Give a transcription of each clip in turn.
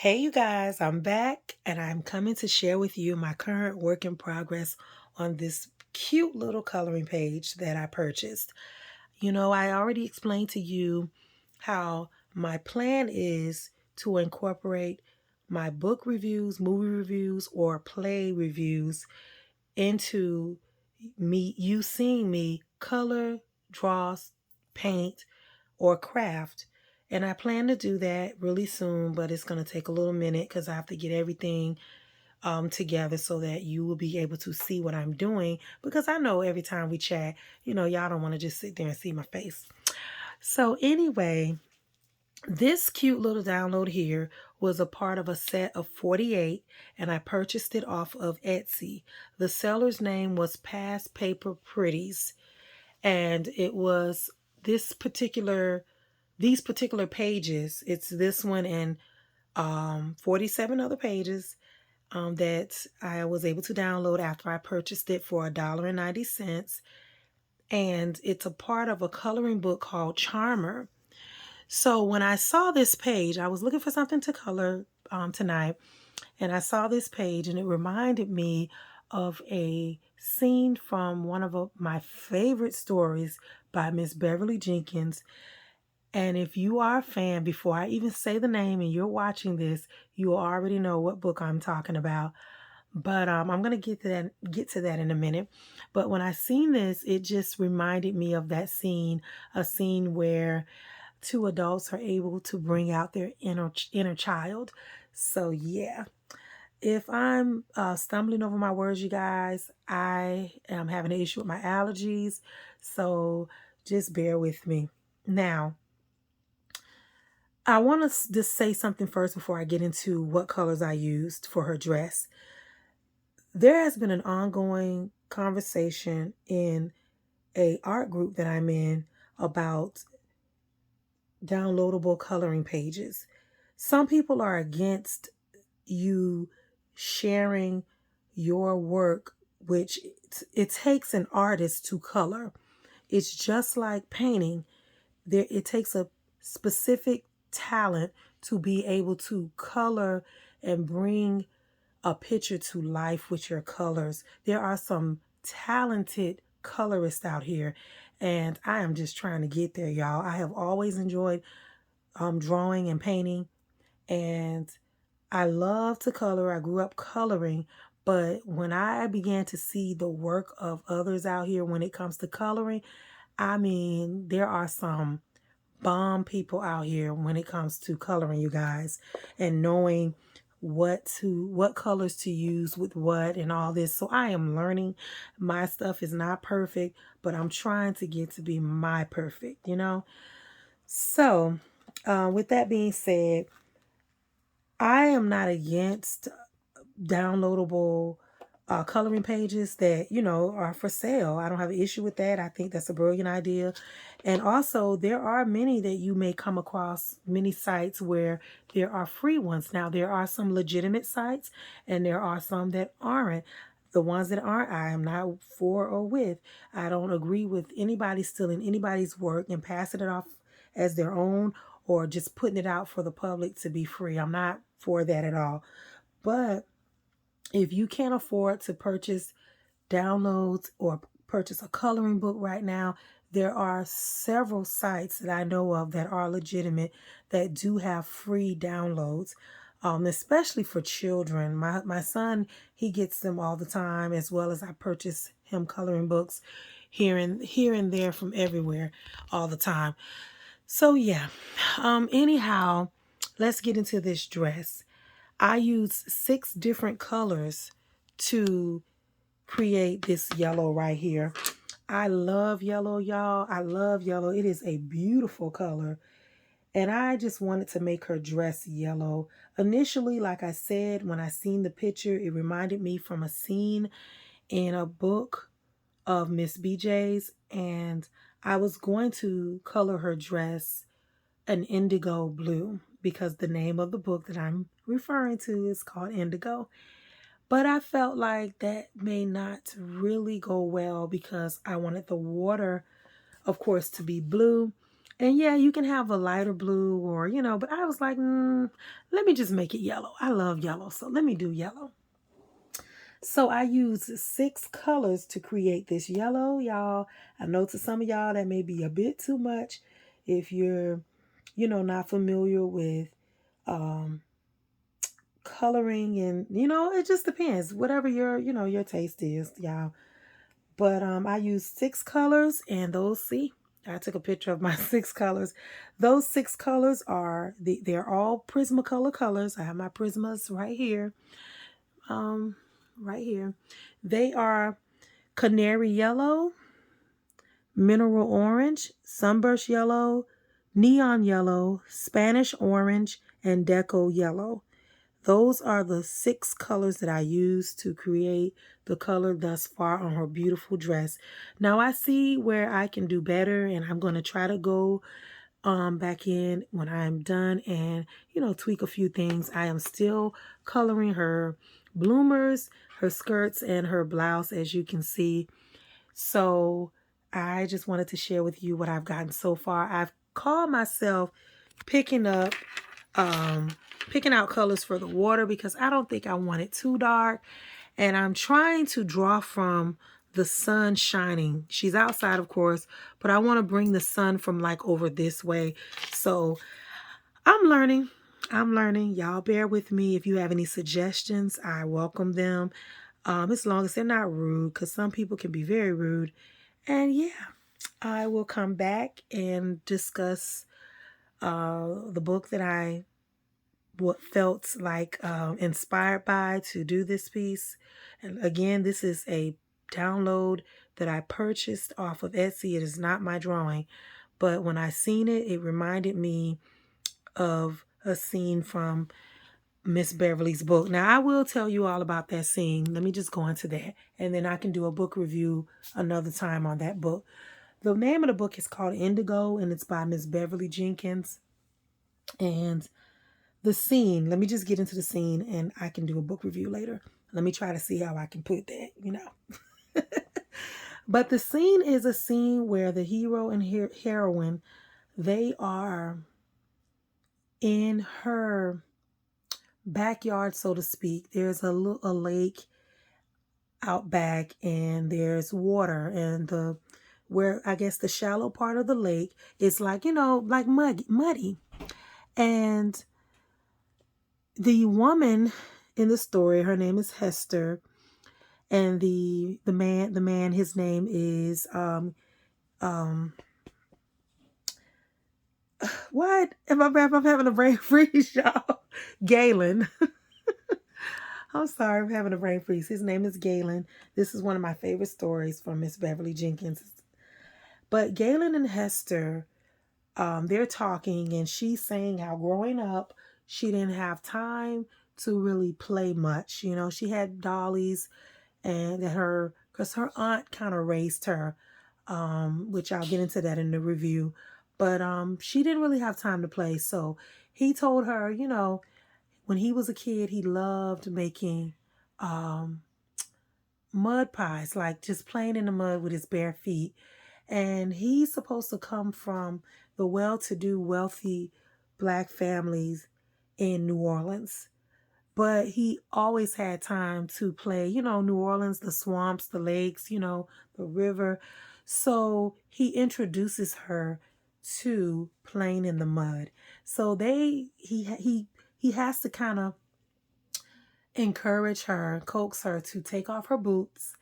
Hey, you guys, I'm back and I'm coming to share with you my current work in progress on this cute little coloring page that I purchased. I already explained to you how my plan is to incorporate my book reviews, movie reviews, or play reviews into you seeing me color, draw, paint, or craft. And I plan to do that really soon, but it's going to take a little minute because I have to get everything together so that you will be able to see what I'm doing. Because I know every time we chat, y'all don't want to just sit there and see my face. So, anyway, this cute little download here was a part of a set of 48, and I purchased it off of Etsy. The seller's name was Past Paper Pretties, and it was this particular these particular pages. It's this one and 47 other pages that I was able to download after I purchased it for $1.90. And it's a part of a coloring book called Charmer. So when I saw this page, I was looking for something to color tonight, and I saw this page, and it reminded me of a scene from one of my favorite stories by Miss Beverly Jenkins. And if you are a fan, before I even say the name and you're watching this, you already know what book I'm talking about. But I'm gonna get to that in a minute. But when I seen this, it just reminded me of that scene, a scene where two adults are able to bring out their inner child. So yeah, if I'm stumbling over my words, you guys, I am having an issue with my allergies, so just bear with me. Now, I want to just say something first before I get into what colors I used for her dress. There has been an ongoing conversation in a art group that I'm in about downloadable coloring pages. Some people are against you sharing your work, which it takes an artist to color. It's just like painting. It takes a specific talent to be able to color and bring a picture to life with your colors. There are some talented colorists out here, and I am just trying to get there, y'all. I have always enjoyed drawing and painting, and I love to color. I grew up coloring, but when I began to see the work of others out here when it comes to coloring, I mean, there are some bomb people out here when it comes to coloring, you guys, and knowing what colors to use with what and all this. So I am learning. My stuff is not perfect, but I'm trying to get to be my perfect. So, with that being said, I am not against downloadable coloring pages that are for sale. I don't have an issue with that. I think that's a brilliant idea. And also, there are many that you may come across, many sites where there are free ones. Now, there are some legitimate sites and there are some that aren't. The ones that aren't, I am not for or with. I don't agree with anybody stealing anybody's work and passing it off as their own, or just putting it out for the public to be free. I'm not for that at all. But if you can't afford to purchase downloads or purchase a coloring book right now, there are several sites that I know of that are legitimate that do have free downloads, especially for children. My son, he gets them all the time, as well as I purchase him coloring books here and there from everywhere all the time. So yeah, anyhow, let's get into this dress. I used 6 different colors to create this yellow right here. I love yellow, y'all. I love yellow. It is a beautiful color. And I just wanted to make her dress yellow. Initially, like I said, when I seen the picture, it reminded me from a scene in a book of Miss BJ's. And I was going to color her dress an indigo blue because the name of the book that I'm referring to is called Indigo. But I felt like that may not really go well because I wanted the water, of course, to be blue. And yeah, you can have a lighter blue or, but I was like, let me just make it yellow. I love yellow, so let me do yellow. So I used 6 colors to create this yellow, y'all. I know to some of y'all that may be a bit too much if you're, not familiar with um, coloring, and it just depends. Whatever your taste is, y'all. But I used 6 colors, and those, see, I took a picture of my 6 colors. Those 6 colors they're all Prismacolor colors. I have my Prismas right here. Um, right here. They are canary yellow, mineral orange, sunburst yellow, neon yellow, Spanish orange, and deco yellow. Those are the 6 colors that I used to create the color thus far on her beautiful dress. Now I see where I can do better, and I'm going to try to go back in when I'm done and, tweak a few things. I am still coloring her bloomers, her skirts, and her blouse, as you can see. So I just wanted to share with you what I've gotten so far. I've called myself picking up picking out colors for the water because I don't think I want it too dark, and I'm trying to draw from the sun shining. She's outside, of course, but I want to bring the sun from like over this way. So I'm learning. Y'all bear with me. If you have any suggestions, I welcome them, as long as they're not rude, because some people can be very rude. And yeah, I will come back and discuss the book that I what felt like inspired by to do this piece. And again, this is a download that I purchased off of Etsy. It is not my drawing, but when I seen it, it reminded me of a scene from Miss Beverly's book. Now, I will tell you all about that scene. Let me just go into that, and then I can do a book review another time on that book. The name of the book is called Indigo, and it's by Miss Beverly Jenkins. And the scene, let me just get into the scene, and I can do a book review later. Let me try to see how I can put that. But the scene is a scene where the hero and heroine, they are in her backyard, so to speak. There's a lake out back, and there's water, and where I guess the shallow part of the lake is like, like muddy. And the woman in the story, her name is Hester, and the man, his name is what? I'm having a brain freeze, y'all. Galen. I'm sorry, I'm having a brain freeze. His name is Galen. This is one of my favorite stories from Miss Beverly Jenkins. But Galen and Hester, they're talking, and she's saying how growing up, she didn't have time to really play much. She had dollies, and because her aunt kind of raised her, which I'll get into that in the review. But she didn't really have time to play. So he told her, when he was a kid, he loved making mud pies, like just playing in the mud with his bare feet. And he's supposed to come from the well-to-do, wealthy Black families in New Orleans. But he always had time to play, New Orleans, the swamps, the lakes, the river. So he introduces her to playing in the mud. So he has to kind of encourage her, coax her to take off her boots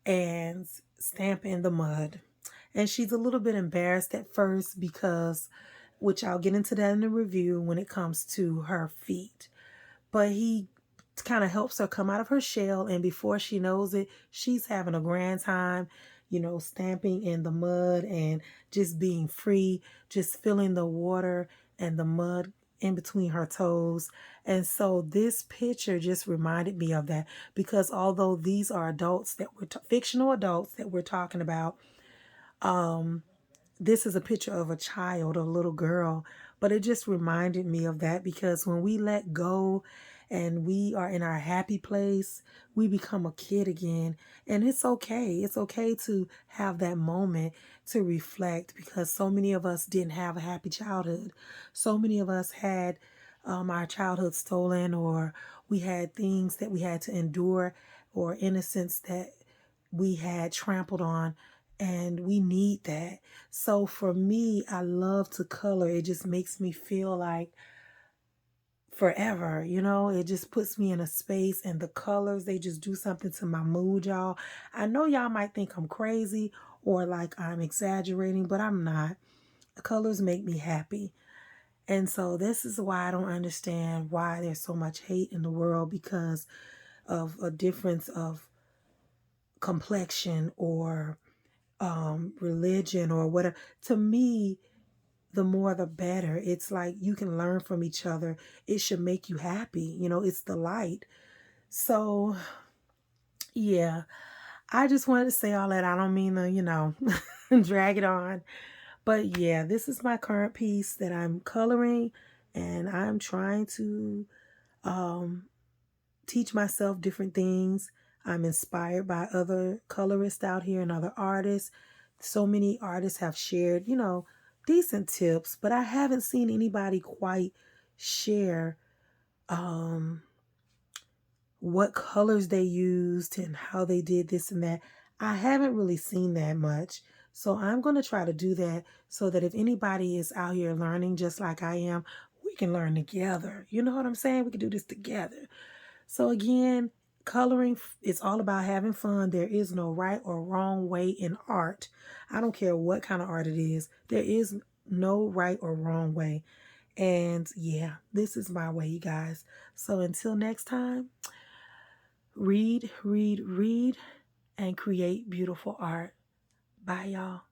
and stamp in the mud. And she's a little bit embarrassed at first because, which I'll get into that in the review when it comes to her feet. But he kind of helps her come out of her shell, and before she knows it, she's having a grand time, stamping in the mud and just being free, just feeling the water and the mud in between her toes. And so this picture just reminded me of that, because although these are adults that fictional adults that we're talking about, this is a picture of a child, a little girl, but it just reminded me of that, because when we let go and we are in our happy place, we become a kid again. And it's okay. It's okay to have that moment to reflect, because so many of us didn't have a happy childhood. So many of us had our childhood stolen, or we had things that we had to endure, or innocence that we had trampled on, and we need that. So for me, I love to color. It just makes me feel like forever, it just puts me in a space, and the colors, they just do something to my mood, y'all. I know y'all might think I'm crazy or like I'm exaggerating, but I'm not. The colors make me happy. And so this is why I don't understand why there's so much hate in the world because of a difference of complexion or religion or whatever. To me, the more the better. It's like you can learn from each other. It should make you happy. It's the light. So, yeah, I just wanted to say all that. I don't mean to, drag it on. But yeah, this is my current piece that I'm coloring, and I'm trying to um, teach myself different things. I'm inspired by other colorists out here and other artists. So many artists have shared, decent tips, but I haven't seen anybody quite share um, what colors they used and how they did this and that. I haven't really seen that much. So I'm going to try to do that so that if anybody is out here learning just like I am, we can learn together. You know what I'm saying? We can do this together. So again, coloring is all about having fun. There is no right or wrong way in art. I don't care what kind of art it is. There is no right or wrong way. And yeah, this is my way, you guys. So until next time, read, read, read, and create beautiful art. Bye, y'all.